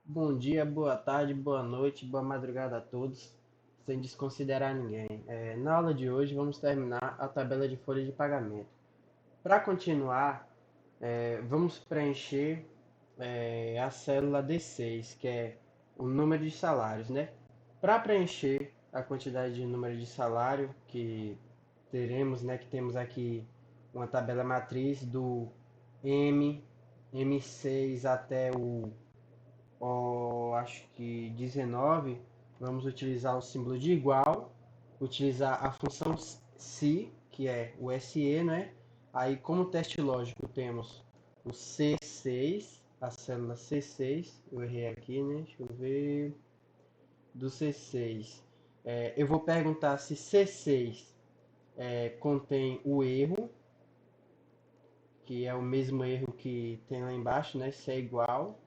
Bom dia, boa tarde, boa noite, boa madrugada a todos, sem desconsiderar ninguém. Na aula de hoje vamos terminar a tabela de folha de pagamento. Para continuar, vamos preencher a célula D6, que é o número de salários, né? Para preencher a quantidade de número de salário que teremos, né? Que temos aqui uma tabela matriz do M, M6 até acho que 19, vamos utilizar o símbolo de igual, utilizar a função se, que é o SE, né? Aí, como teste lógico, temos o C6, a célula C6, eu errei aqui, né? Deixa eu ver, do C6. Eu vou perguntar se C6 contém o erro, que é o mesmo erro que tem lá embaixo, né? Se é igual,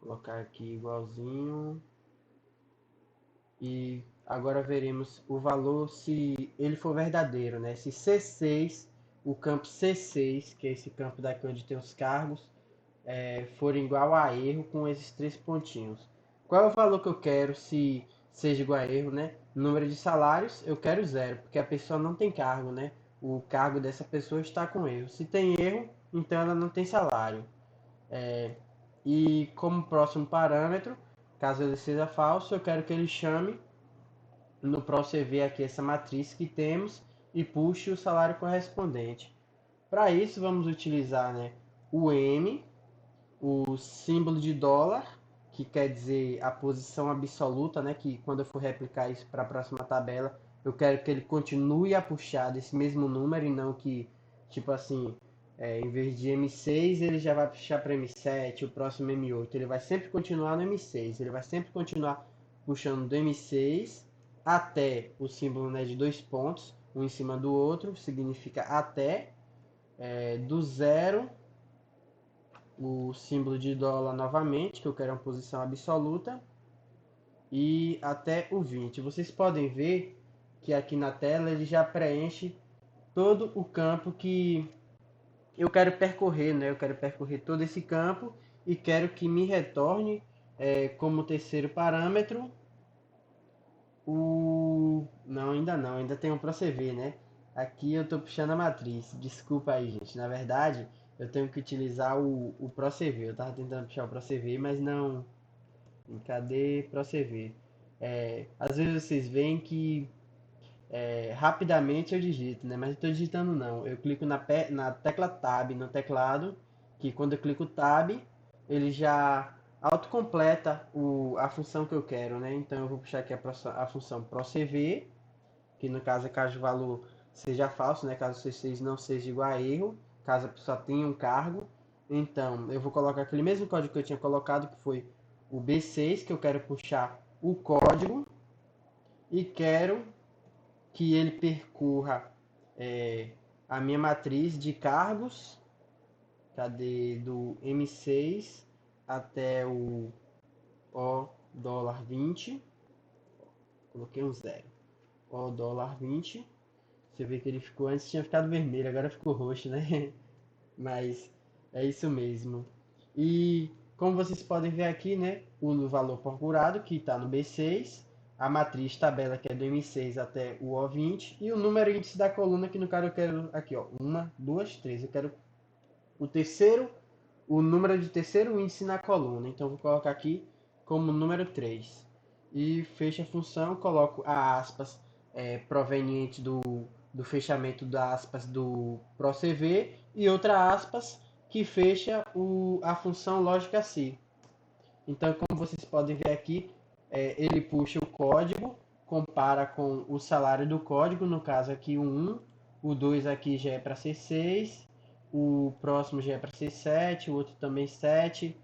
colocar aqui igualzinho. E agora veremos o valor se ele for verdadeiro, né? Se C6, o campo C6, que é esse campo daqui onde tem os cargos, for igual a erro com esses três pontinhos. Qual é o valor que eu quero se seja igual a erro, né? Número de salários, eu quero zero, porque a pessoa não tem cargo, né? O cargo dessa pessoa está com erro. Se tem erro, então ela não tem salário. E como próximo parâmetro, caso ele seja falso, eu quero que ele chame no ProCV aqui essa matriz que temos e puxe o salário correspondente. Para isso, vamos utilizar, né, o M, o símbolo de dólar, que quer dizer a posição absoluta, né, que quando eu for replicar isso para a próxima tabela, eu quero que ele continue a puxar desse mesmo número e não que, tipo assim, em vez de M6, ele já vai puxar para M7, o próximo M8. Ele vai sempre continuar no M6, ele vai sempre continuar puxando do M6 até o símbolo, né, de dois pontos, um em cima do outro, significa até, do zero o símbolo de dólar novamente, que eu quero uma posição absoluta, e até o 20. Vocês podem ver que aqui na tela ele já preenche todo o campo que eu quero percorrer, né? Eu quero percorrer todo esse campo e quero que me retorne como terceiro parâmetro o... Não, ainda não, ainda tem um ProCV, né? Aqui eu estou puxando a matriz, desculpa aí, gente. Na verdade, eu tenho que utilizar o ProCV. Eu estava tentando puxar o ProCV, mas não, cadê para você ver? Às vezes vocês veem que rapidamente eu digito, né? Mas eu estou digitando não. Eu clico na tecla Tab no teclado, que quando eu clico Tab, ele já autocompleta a função que eu quero, né? Então eu vou puxar aqui a função ProCV, que no caso é caso o valor seja falso, né? Caso o C6 não seja igual a erro, caso a pessoa tenha um cargo. Então, eu vou colocar aquele mesmo código que eu tinha colocado, que foi o B6, que eu quero puxar o código e quero que ele percorra é, a minha matriz de cargos, cadê do M6 até o dólar 20, coloquei um zero, o dólar 20. Você vê que ele ficou, antes tinha ficado vermelho, agora ficou roxo, né? Mas é isso mesmo. E como vocês podem ver aqui, né, o valor procurado, que está no B6, a matriz tabela, que é do M6 até o O20, e o número índice da coluna, que no caso eu quero aqui, ó, uma, duas, três. Eu quero o terceiro, o número de terceiro índice na coluna. Então eu vou colocar aqui como número 3. E fecho a função, coloco a aspas proveniente do fechamento da aspas do ProCV e outra aspas que fecha a função lógica se. Então, como vocês podem ver aqui, ele puxa o código, compara com o salário do código, no caso aqui o 1, o 2 aqui já é para ser 6, o próximo já é para ser 7, o outro também 7.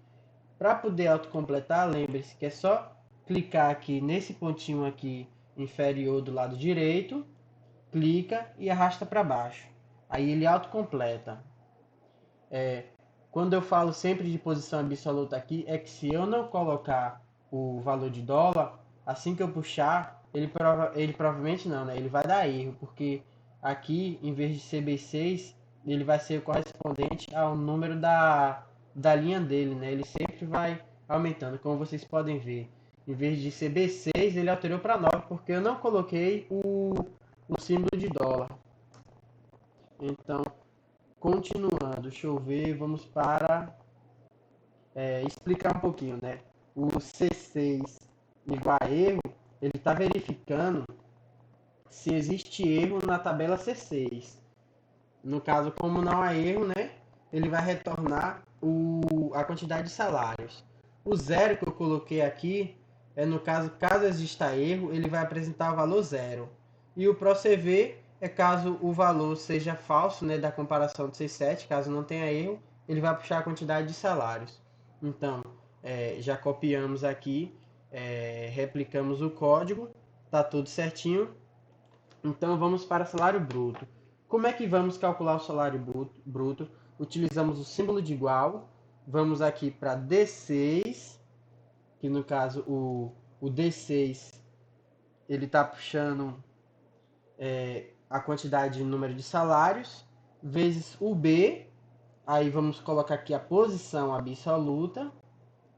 Para poder autocompletar, lembre-se que é só clicar aqui nesse pontinho aqui inferior do lado direito, clica e arrasta para baixo. Aí ele autocompleta. Quando eu falo sempre de posição absoluta aqui, é que se eu não colocar o valor de dólar, assim que eu puxar, ele provavelmente não, né? Ele vai dar erro, porque aqui, em vez de ser B6, ele vai ser correspondente ao número da linha dele, né? Ele sempre vai aumentando, como vocês podem ver. Em vez de ser B6, ele alterou para 9, porque eu não coloquei o símbolo de dólar. Então, continuando, deixa eu ver, vamos para explicar um pouquinho, né? O C6 igual a erro, ele está verificando se existe erro na tabela C6. No caso, como não há erro, né? Ele vai retornar a quantidade de salários. O zero que eu coloquei aqui é no caso exista erro, ele vai apresentar o valor zero. E o ProCV é caso o valor seja falso, né, da comparação do C7, caso não tenha erro, ele vai puxar a quantidade de salários. Então, já copiamos aqui, replicamos o código, tá tudo certinho. Então vamos para salário bruto. Como é que vamos calcular o salário bruto? Utilizamos o símbolo de igual. Vamos aqui para D6, que no caso o D6 ele está puxando a quantidade de número de salários, vezes o B, aí vamos colocar aqui a posição absoluta,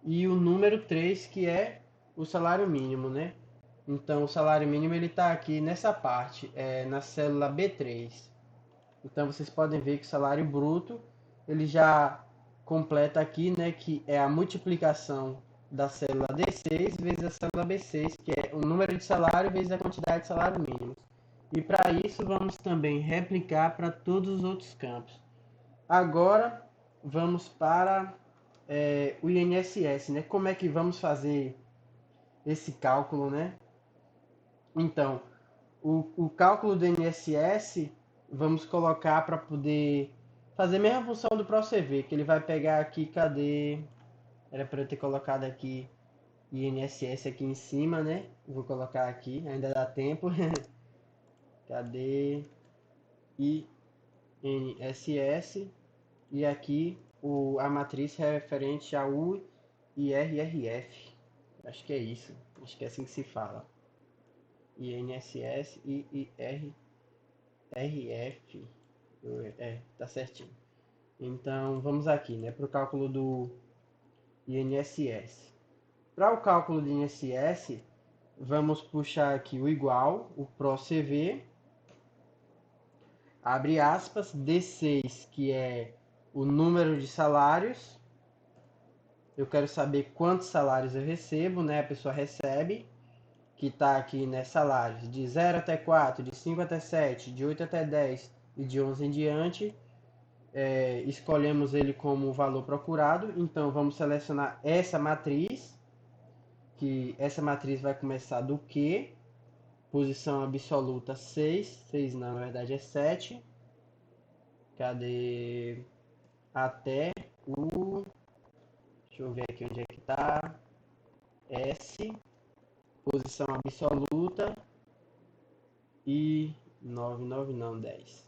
e o número 3, que é o salário mínimo, né? Então, o salário mínimo ele está aqui nessa parte, na célula B3. Então, vocês podem ver que o salário bruto ele já completa aqui, né, que é a multiplicação da célula D6 vezes a célula B6, que é o número de salário vezes a quantidade de salário mínimo. E para isso, vamos também replicar para todos os outros campos. Agora, vamos para o INSS, né? Como é que vamos fazer esse cálculo, né? Então, o cálculo do INSS, vamos colocar para poder fazer a mesma função do ProCV, que ele vai pegar aqui, cadê? Era para eu ter colocado aqui INSS aqui em cima, né? Vou colocar aqui, ainda dá tempo. Cadê? INSS. E aqui a matriz referente ao IRRF. Acho que é isso. Acho que é assim que se fala. INSS e IRF. Tá certinho. Então, vamos aqui, né, para o cálculo do INSS. Para o cálculo do INSS, vamos puxar aqui o igual, o ProCV, abre aspas, D6, que é o número de salários. Eu quero saber quantos salários eu recebo, né? A pessoa recebe, que está aqui, né? Salários de 0 até 4, de 5 até 7, de 8 até 10 e de 11 em diante. Escolhemos ele como o valor procurado. Então, vamos selecionar essa matriz, que essa matriz vai começar do Q, posição absoluta 6, 6 não, na verdade é 7. Cadê? Até o... Deixa eu ver aqui onde é que está. S, posição absoluta e 9, 9 não, 10.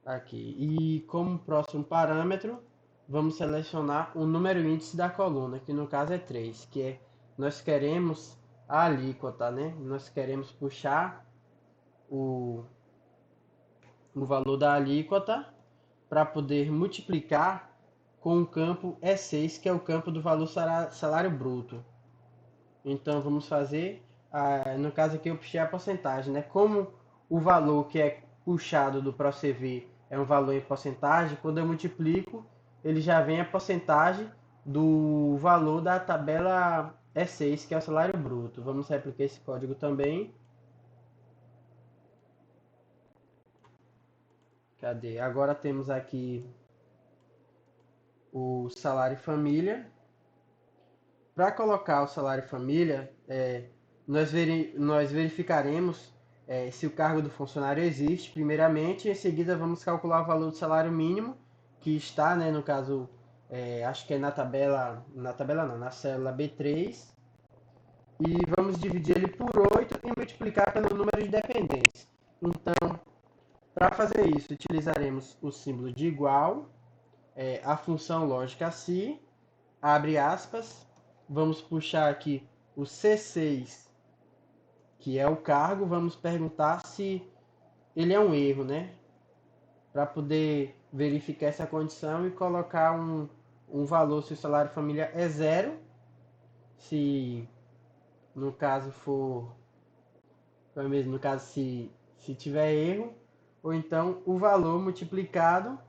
Aqui. E como próximo parâmetro, vamos selecionar o número índice da coluna, que no caso é 3, que é nós queremos a alíquota, né? Nós queremos puxar o valor da alíquota para poder multiplicar com o campo E6, que é o campo do valor salário bruto. Então vamos fazer, no caso aqui eu puxei a porcentagem, né? Como o valor que é puxado do ProCV é um valor em porcentagem, quando eu multiplico, ele já vem a porcentagem do valor da tabela E6, que é o salário bruto. Vamos replicar esse código também. Cadê? Agora temos aqui o salário família. Para colocar o salário família, nós verificaremos se o cargo do funcionário existe, primeiramente, e em seguida vamos calcular o valor do salário mínimo, que está, né, no caso, acho que é na tabela não, na célula B3, e vamos dividir ele por 8 e multiplicar pelo número de dependentes. Então, para fazer isso, utilizaremos o símbolo de igual, a função lógica se, abre aspas, vamos puxar aqui o C6, que é o cargo, vamos perguntar se ele é um erro, né? Para poder verificar essa condição e colocar um valor se o salário família é zero, se no caso for, foi mesmo, no caso se tiver erro, ou então o valor multiplicado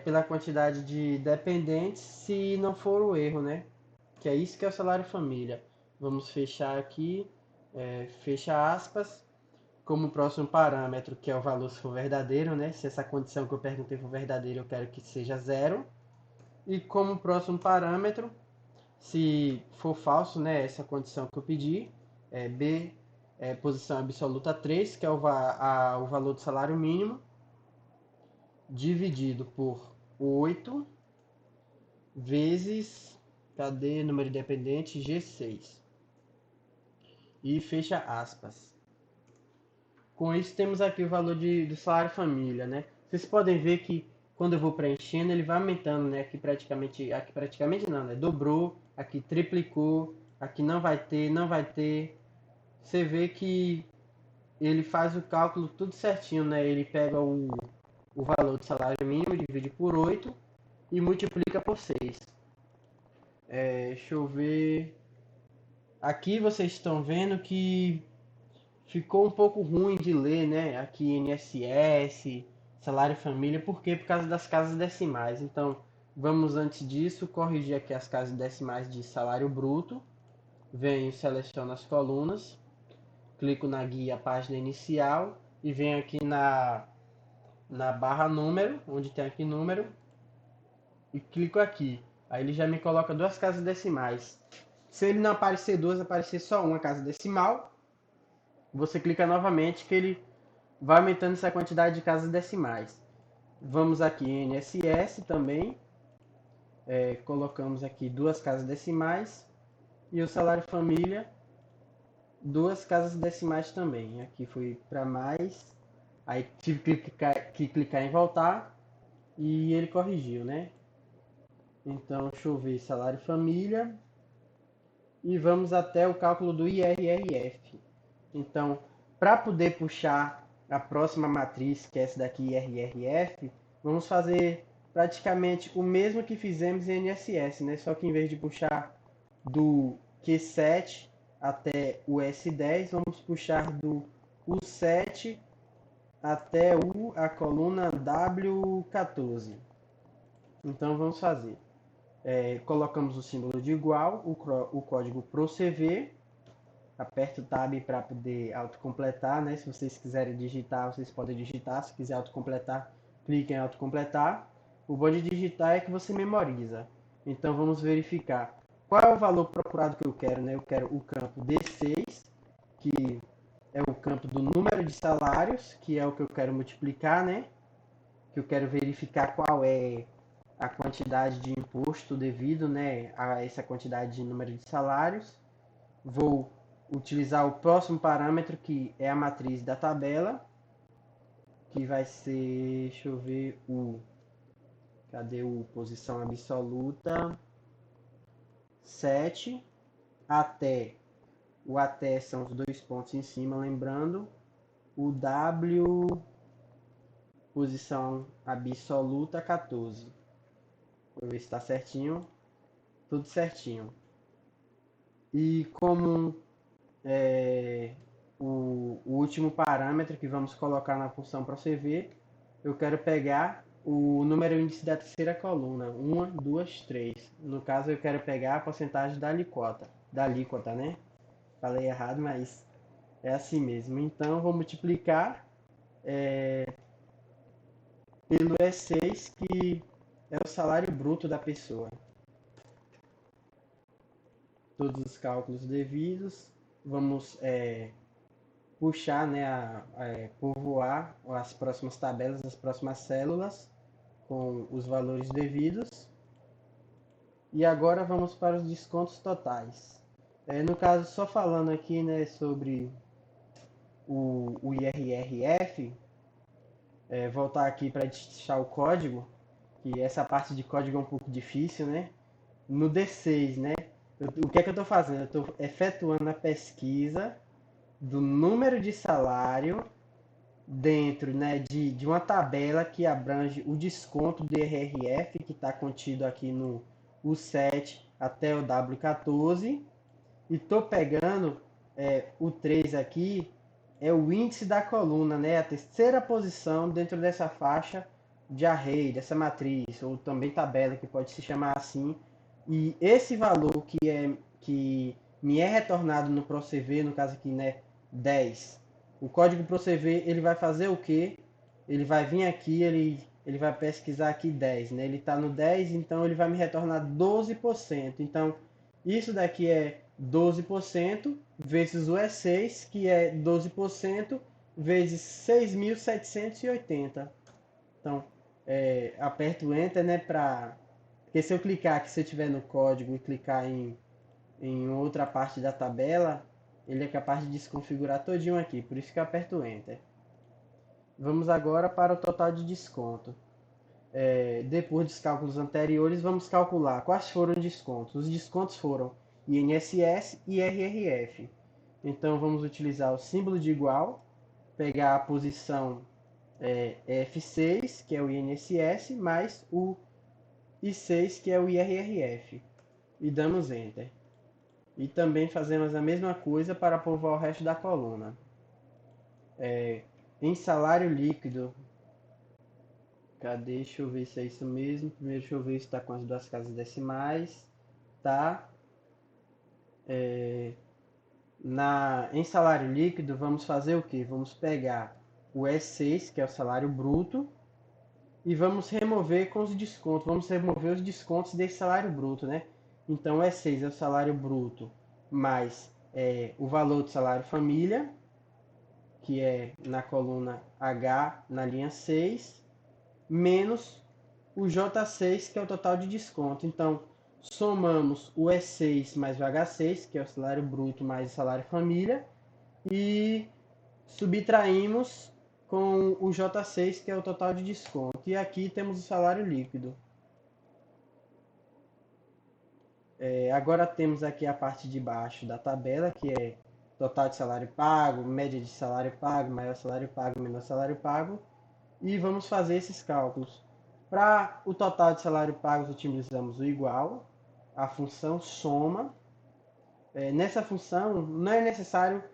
pela quantidade de dependentes se não for o erro, né? Que é isso que é o salário família. Vamos fechar aqui, fecha aspas, como próximo parâmetro, que é o valor se for verdadeiro, né? Se essa condição que eu perguntei for verdadeira, eu quero que seja zero. E como próximo parâmetro, se for falso, né, essa condição que eu pedi, B, posição absoluta 3, que é o valor do salário mínimo, dividido por 8 vezes, cadê número independente, G6. E fecha aspas. Com isso temos aqui o valor do salário família, né? Vocês podem ver que quando eu vou preenchendo, ele vai aumentando, né? Aqui praticamente não, né? Dobrou, aqui triplicou, aqui não vai ter, não vai ter. Você vê que ele faz o cálculo tudo certinho, né? Ele pega o valor do salário mínimo, divide por 8 e multiplica por 6. Deixa eu ver. Aqui vocês estão vendo que ficou um pouco ruim de ler, né? Aqui INSS, salário família, por quê? Por causa das casas decimais. Então, vamos antes disso corrigir aqui as casas decimais de salário bruto. Venho, seleciono as colunas, clico na guia página inicial e venho aqui na barra número, onde tem aqui número, e clico aqui. Aí ele já me coloca duas casas decimais. Se ele não aparecer duas, aparecer só uma casa decimal, você clica novamente que ele vai aumentando essa quantidade de casas decimais. Vamos aqui em INSS também, colocamos aqui duas casas decimais e o salário família, duas casas decimais também. Aqui foi para mais, aí tive que clicar em voltar e ele corrigiu, né? Então, deixa eu ver, salário família e vamos até o cálculo do IRRF. Então, para poder puxar a próxima matriz, que é essa daqui, IRRF, vamos fazer praticamente o mesmo que fizemos em INSS, né? Só que em vez de puxar do Q7 até o S10, vamos puxar do U7 até a coluna W14. Então vamos fazer. Colocamos o símbolo de igual, o código PROCV, aperta o Tab para poder autocompletar, né? Se vocês quiserem digitar, vocês podem digitar. Se quiser autocompletar, clique em autocompletar. O bom de digitar é que você memoriza. Então vamos verificar qual é o valor procurado que eu quero, né? Eu quero o campo D6, que é o campo do número de salários, que é o que eu quero multiplicar, né? Que eu quero verificar qual é a quantidade de imposto devido, né, a essa quantidade de número de salários. Vou utilizar o próximo parâmetro, que é a matriz da tabela, que vai ser, deixa eu ver, cadê o posição absoluta? 7 até, o até são os dois pontos em cima, lembrando, o W, posição absoluta 14. Vou ver se está certinho, tudo certinho. E como o último parâmetro que vamos colocar na função PROCV, eu quero pegar o número índice da terceira coluna, 1, 2, 3. No caso, eu quero pegar a porcentagem da alíquota, né? Falei errado, mas é assim mesmo. Então, vou multiplicar pelo E6, que é o salário bruto da pessoa. Todos os cálculos devidos. Vamos puxar, né, povoar as próximas tabelas, as próximas células com os valores devidos. E agora vamos para os descontos totais. No caso, só falando aqui, né, sobre o IRRF, voltar aqui para deixar o código, que essa parte de código é um pouco difícil, né? No D6, né? O que é que eu estou fazendo? Eu estou efetuando a pesquisa do número de salário dentro, né, de uma tabela que abrange o desconto do IRRF, que está contido aqui no U7 até o W14. E estou pegando o 3 aqui, é o índice da coluna, né, a terceira posição dentro dessa faixa de array, dessa matriz, ou também tabela, que pode se chamar assim. E esse valor que me é retornado no ProCV, no caso aqui, né, 10. O código ProCV, ele vai fazer o quê? Ele vai vir aqui, ele vai pesquisar aqui 10, né? Ele está no 10, então ele vai me retornar 12%. Então, isso daqui é 12% vezes o E6, que é 12% vezes 6.780. Então, aperto Enter, né, porque se eu clicar aqui, se eu estiver no código e clicar em outra parte da tabela, ele é capaz de desconfigurar todinho aqui, por isso que eu aperto Enter. Vamos agora para o total de desconto. Depois dos cálculos anteriores, vamos calcular quais foram os descontos. Os descontos foram INSS e IRRF. Então, vamos utilizar o símbolo de igual, pegar a posição F6, que é o INSS, mais o I6, que é o IRRF. E damos Enter. E também fazemos a mesma coisa para povoar o resto da coluna. Em salário líquido, cadê? Deixa eu ver se é isso mesmo. Primeiro deixa eu ver se está com as duas casas decimais. Tá. Em salário líquido, vamos fazer o quê? Vamos pegar o E6, que é o salário bruto, e vamos remover com os descontos. Vamos remover os descontos desse salário bruto, né? Então, o E6 é o salário bruto mais o valor do salário família, que é na coluna H, na linha 6, menos o J6, que é o total de desconto. Então, somamos o E6 mais o H6, que é o salário bruto mais o salário família, e subtraímos com o J6, que é o total de desconto. E aqui temos o salário líquido. Agora temos aqui a parte de baixo da tabela, que é total de salário pago, média de salário pago, maior salário pago, menor salário pago. E vamos fazer esses cálculos. Para o total de salário pago, utilizamos o igual, a função soma. Nessa função, não é necessário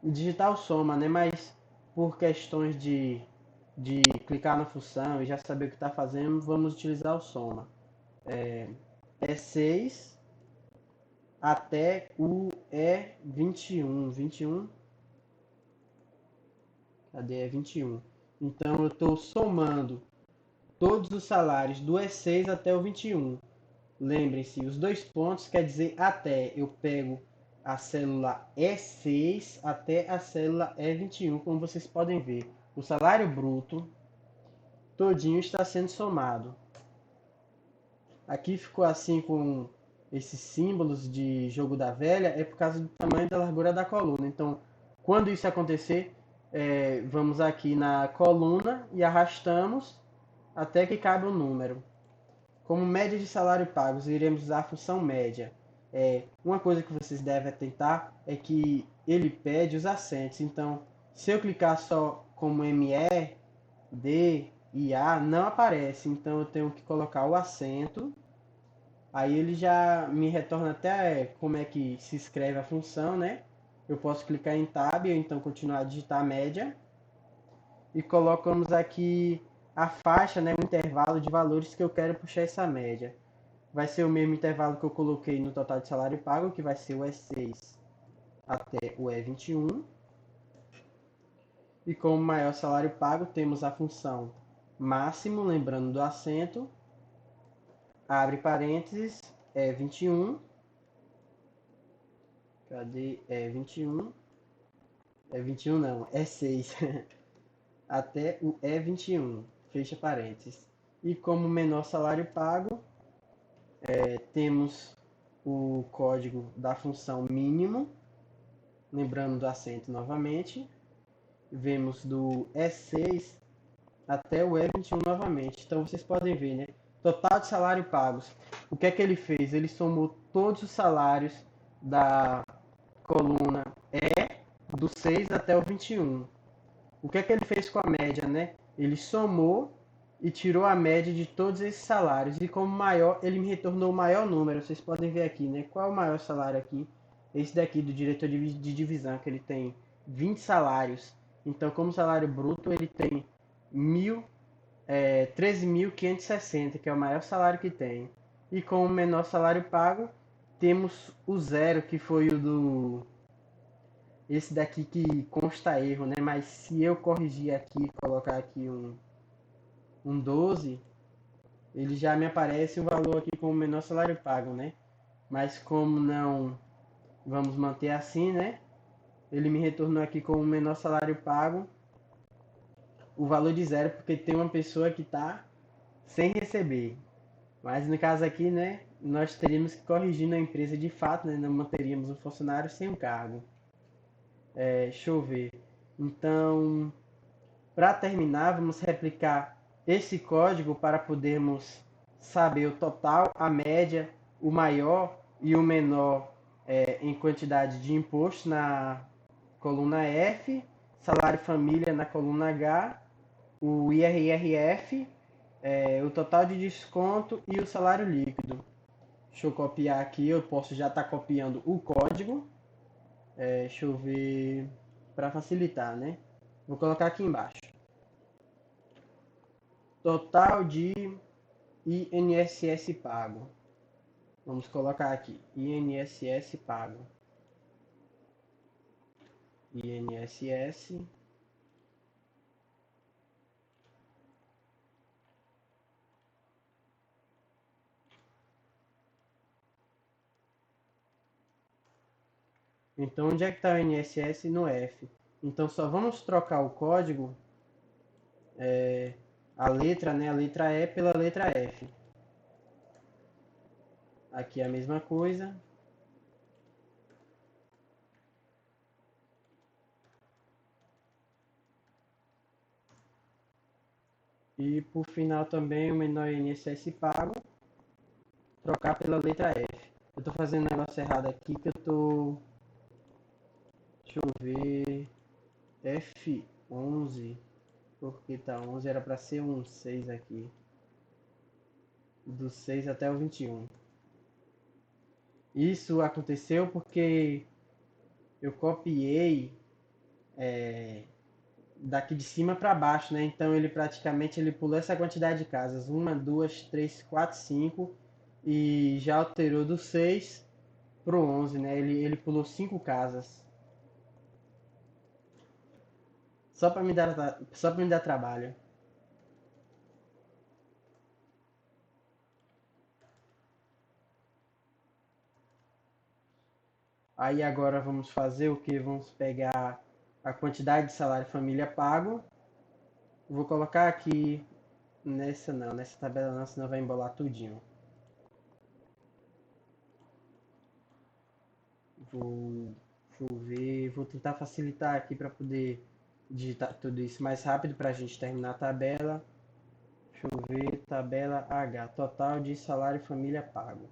digitar o soma, né? Mas por questões de clicar na função e já saber o que está fazendo, vamos utilizar o soma. É 6 até o E21. 21? Cadê? E21. Então, eu estou somando todos os salários do E6 até o 21. Lembrem-se, os dois pontos quer dizer até. Eu pego a célula E6 até a célula E21, como vocês podem ver. O salário bruto todinho está sendo somado. Aqui ficou assim com esses símbolos de jogo da velha, é por causa do tamanho da largura da coluna. Então, quando isso acontecer, vamos aqui na coluna e arrastamos até que caiba o número. Como média de salário pagos, iremos usar a função média. Uma coisa que vocês devem atentar é que ele pede os acentos. Então, se eu clicar só como ME, D e A, não aparece. Então, eu tenho que colocar o acento. Aí ele já me retorna até como é que se escreve a função, né? Eu posso clicar em Tab, ou então continuar a digitar a média. E colocamos aqui a faixa, né, o intervalo de valores que eu quero puxar essa média. Vai ser o mesmo intervalo que eu coloquei no total de salário pago, que vai ser o E6 até o E21. E como maior salário pago, temos a função máximo, lembrando do acento, abre parênteses, E21. Cadê? E21. E21 não, E6 até o E21, fecha parênteses. E como menor salário pago, temos o código da função mínimo, lembrando do acento novamente. Vemos do E6 até o E21 novamente. Então vocês podem ver, né? Total de salário pagos. O que é que ele fez? Ele somou todos os salários da coluna E do 6 até o 21. O que é que ele fez com a média, né? Ele somou e tirou a média de todos esses salários. E como maior, ele me retornou o maior número. Vocês podem ver aqui, né? Qual é o maior salário aqui? Esse daqui do diretor de divisão, que ele tem 20 salários. Então, como salário bruto, ele tem 13.560, que é o maior salário que tem. E com o menor salário pago, temos o zero, que foi o do esse daqui que consta erro, né? Mas se eu corrigir aqui, colocar aqui um 12, ele já me aparece o valor aqui com o menor salário pago, né? Mas como não vamos manter assim, né? Ele me retornou aqui com o menor salário pago, o valor de zero, porque tem uma pessoa que está sem receber. Mas no caso aqui, né? Nós teríamos que corrigir na empresa de fato, né? Não manteríamos um funcionário sem um cargo. Deixa eu ver. Então, para terminar, vamos replicar esse código para podermos saber o total, a média, o maior e o menor em quantidade de imposto na coluna F, salário família na coluna H, o IRRF, o total de desconto e o salário líquido. Deixa eu copiar aqui, eu posso já estar copiando o código. Deixa eu ver, para facilitar, né? Vou colocar aqui embaixo. Total de INSS pago. Vamos colocar aqui, INSS pago. INSS. Então, onde é que está o INSS? No F. Então, só vamos trocar o código, a letra, né? A letra E pela letra F. Aqui é a mesma coisa. E por final também o menor INSS pago, trocar pela letra F. Eu estou fazendo um negócio errado aqui que eu estou. Deixa eu ver. F11. Porque tá 11 era para ser um 6 aqui. Do 6 até o 21. Isso aconteceu porque eu copiei daqui de cima para baixo, né? Então ele praticamente ele pulou essa quantidade de casas, uma, duas, três, quatro, cinco, e já alterou do 6 pro 11, né? Ele pulou 5 casas, só para me dar trabalho. Aí agora vamos fazer o que? Vamos pegar a quantidade de salário família pago. Vou colocar aqui nessa tabela não, senão vai embolar tudinho. Vou ver, vou tentar facilitar aqui para poder digitar tudo isso mais rápido para a gente terminar a tabela. Deixa eu ver, tabela H, total de salário família pago.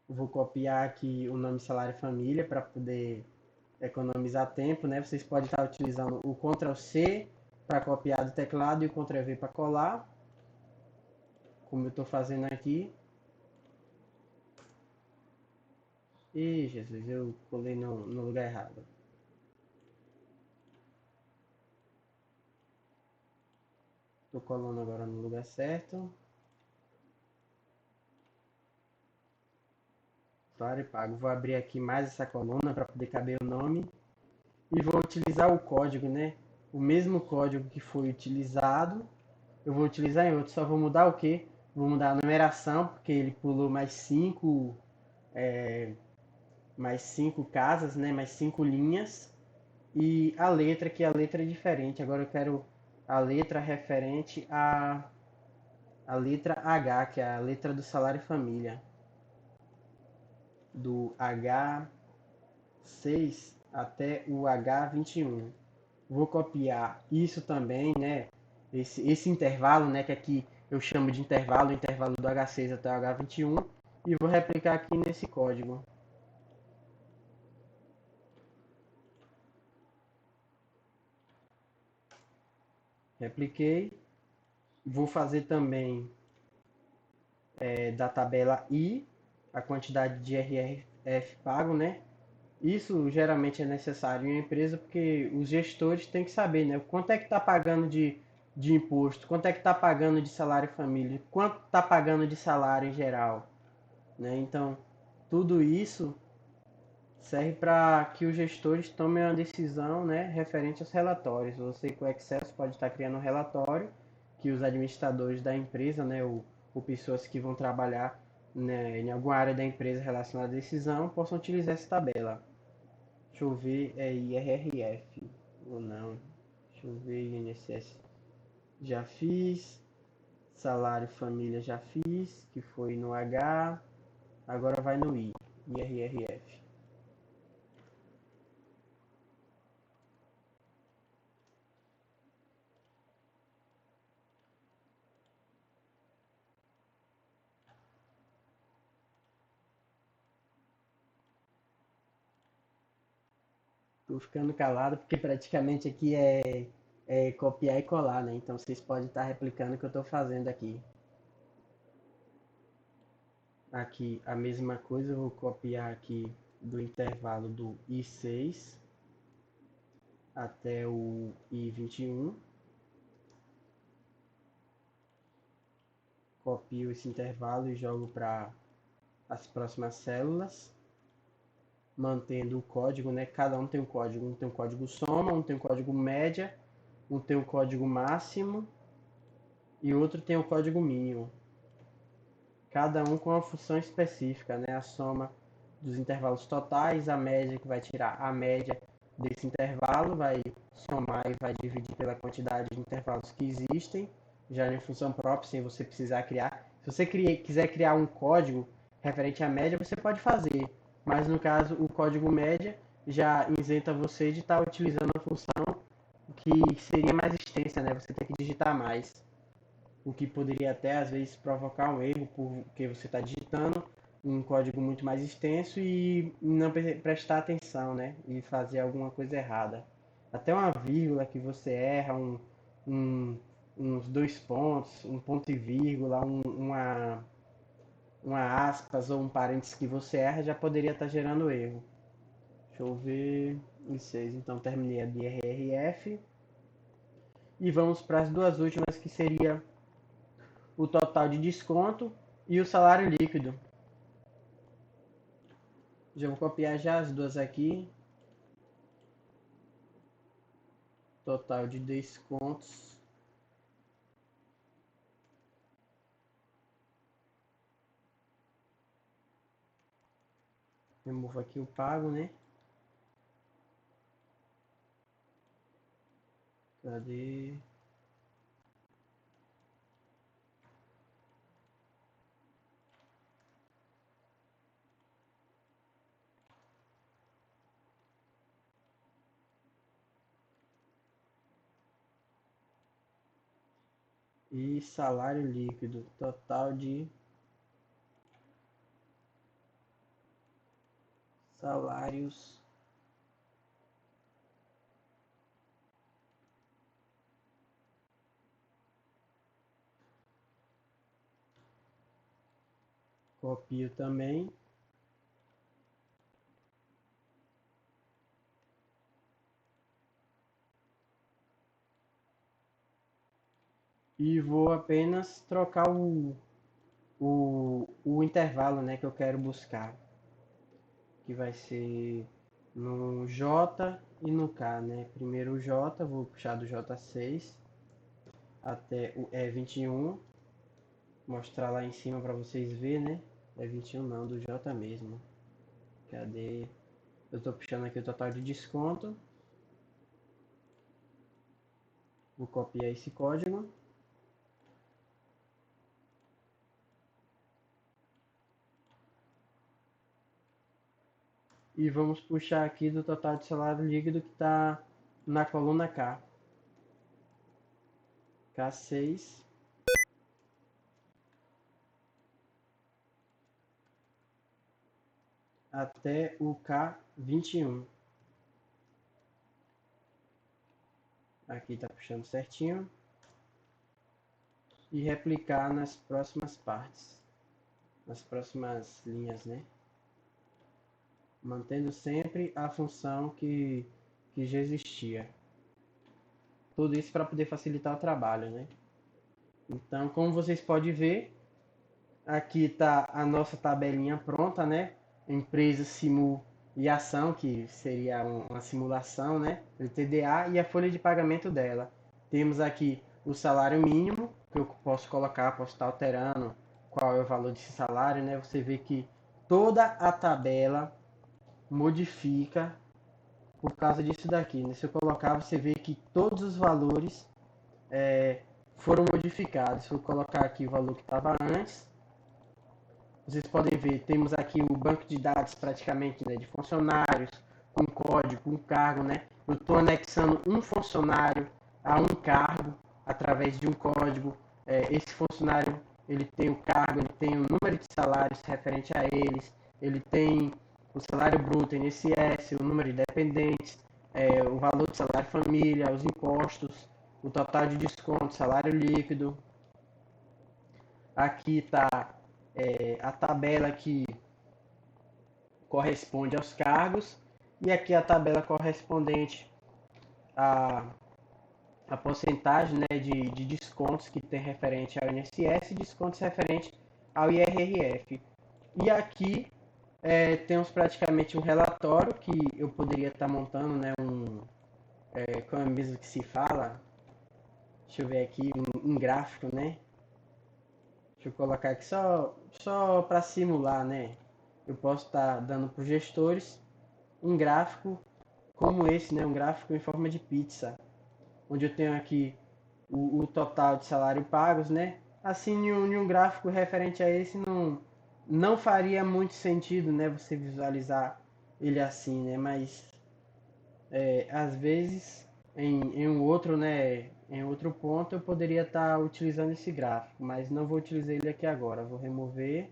Vou copiar aqui o nome salário família para poder economizar tempo, né? Vocês podem estar utilizando o Ctrl C para copiar do teclado e o Ctrl V para colar, como eu estou fazendo aqui. Ih, Jesus, eu colei no lugar errado. Estou colando agora no lugar certo. Salário pago. Vou abrir aqui mais essa coluna para poder caber o nome. E vou utilizar o código, né? O mesmo código que foi utilizado, eu vou utilizar em outro. Só vou mudar o quê? Vou mudar a numeração, porque ele pulou mais cinco casas, né? Mais 5 linhas. E a letra, que a letra é diferente. Agora eu quero a letra referente a letra H, que é a letra do salário família. Do H6 até o H21. Vou copiar isso também, né? Esse intervalo, né? Que aqui eu chamo de intervalo, o intervalo do H6 até o H21. E vou replicar aqui nesse código. Repliquei. Vou fazer também da tabela I, a quantidade de RRF pago, né? Isso geralmente é necessário em uma empresa porque os gestores têm que saber, né? Quanto é que está pagando de imposto, quanto é que está pagando de salário família, quanto está pagando de salário em geral, né? Então, tudo isso serve para que os gestores tomem uma decisão, né, referente aos relatórios. Você com o Excel pode estar criando um relatório que os administradores da empresa, né, ou pessoas que vão trabalhar, né, em alguma área da empresa relacionada à decisão possam utilizar essa tabela. Deixa eu ver, é IRRF ou não. Deixa eu ver, INSS já fiz. Salário família já fiz, que foi no H. Agora vai no I, IRRF. Tô ficando calado porque praticamente aqui é copiar e colar, né? Então vocês podem estar replicando o que eu estou fazendo aqui. Aqui a mesma coisa, eu vou copiar aqui do intervalo do I6 até o I21. Copio esse intervalo e jogo para as próximas células, mantendo o código, né? Cada um tem um código. Um tem um código soma, um tem um código média, um tem um código máximo e outro tem o código mínimo. Cada um com uma função específica, né? A soma dos intervalos totais, a média que vai tirar a média desse intervalo, vai somar e vai dividir pela quantidade de intervalos que existem, já em função própria, sem você precisar criar. Se você quiser criar um código referente à média, você pode fazer, mas no caso o código média já isenta você de estar utilizando a função que seria mais extensa, né? Você tem que digitar mais, o que poderia até às vezes provocar um erro porque você está digitando um código muito mais extenso e não prestar atenção, né? E fazer alguma coisa errada. Até uma vírgula que você erra, um, uns dois pontos, um ponto e vírgula, uma aspas ou um parênteses que você erra já poderia estar gerando erro. Deixa eu ver. Em 6, então terminei a BRRF. E vamos para as duas últimas que seria o total de desconto e o salário líquido. Já vou copiar já as duas aqui. Total de descontos. Removo aqui o pago, né? Cadê? E salário líquido. Total de salários. Copio também. E vou apenas trocar o intervalo, né, que eu quero buscar. Que vai ser no J e no K, né? Primeiro o J, vou puxar do J6 até o E21. Mostrar lá em cima para vocês verem, né? E21 não, do J mesmo. Cadê? Eu estou puxando aqui o total de desconto. Vou copiar esse código. E vamos puxar aqui do total de salário líquido que está na coluna K. K6 até o K21. Aqui está puxando certinho. e replicar nas próximas partes, nas próximas linhas, né? Mantendo sempre a função que já existia. Tudo isso para poder facilitar o trabalho, né? Então, como vocês podem ver, aqui está a nossa tabelinha pronta, né? Empresa Simu e ação, que seria uma simulação, né? LTDA, e a folha de pagamento dela. Temos aqui o salário mínimo, que eu posso colocar, posso estar alterando qual é o valor desse salário, né? Você vê que toda a tabela modifica por causa disso daqui, né? Se eu colocar, você vê que todos os valores foram modificados. Se eu colocar aqui o valor que estava antes, vocês podem ver, temos aqui o banco de dados praticamente, né, de funcionários, com código, com cargo, né? Eu estou anexando um funcionário a um cargo através de um código. Esse funcionário ele tem o cargo, ele tem o número de salários referente a eles, ele tem o salário bruto, INSS, o número de dependentes, o valor do salário família, os impostos, o total de desconto, salário líquido. Aqui está a tabela que corresponde aos cargos e aqui a tabela correspondente à, à porcentagem, né, de descontos que tem referente ao INSS e descontos referente ao IRRF. E aqui temos praticamente um relatório que eu poderia estar montando, né, como é mesmo que se fala, deixa eu ver aqui, um gráfico, né? Deixa eu colocar aqui só para simular, né? Eu posso estar dando para os gestores um gráfico como esse, né? Um gráfico em forma de pizza, onde eu tenho aqui o total de salário pagos, né? Assim, em um gráfico referente a esse, não faria muito sentido, né? Você visualizar ele assim, né? Mas às vezes em um outro, né? Em outro ponto eu poderia estar utilizando esse gráfico, mas não vou utilizar ele aqui agora. Vou remover,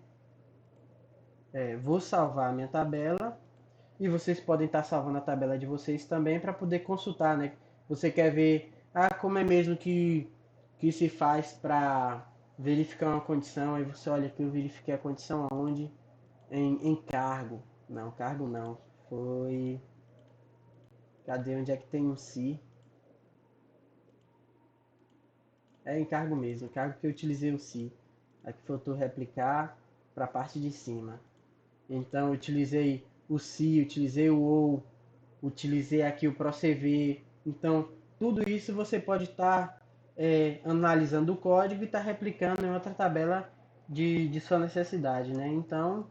vou salvar a minha tabela e vocês podem estar salvando a tabela de vocês também para poder consultar, né? Você quer ver como é mesmo que se faz para verificar uma condição, aí você olha aqui, eu verifiquei a condição aonde? Em cargo. Não, cargo não. Foi. Cadê? Onde é que tem um si? É em cargo mesmo, cargo que eu utilizei o si. Aqui faltou replicar para a parte de cima. Então eu utilizei o si, utilizei o ou, utilizei aqui o ProCV. Então, tudo isso você pode estar analisando o código e estar replicando em outra tabela de sua necessidade, né? Então,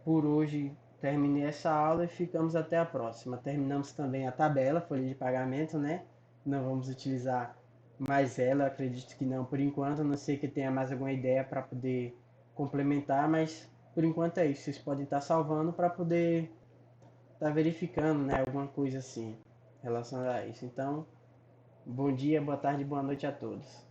por hoje terminei essa aula e ficamos até a próxima. Terminamos também a tabela, folha de pagamento, né? Não vamos utilizar mais ela, acredito que não por enquanto, a não sei que tenha mais alguma ideia para poder complementar, mas por enquanto é isso. Vocês podem estar salvando para poder tá verificando, né, alguma coisa assim relacionada a isso. Então, bom dia, boa tarde, boa noite a todos.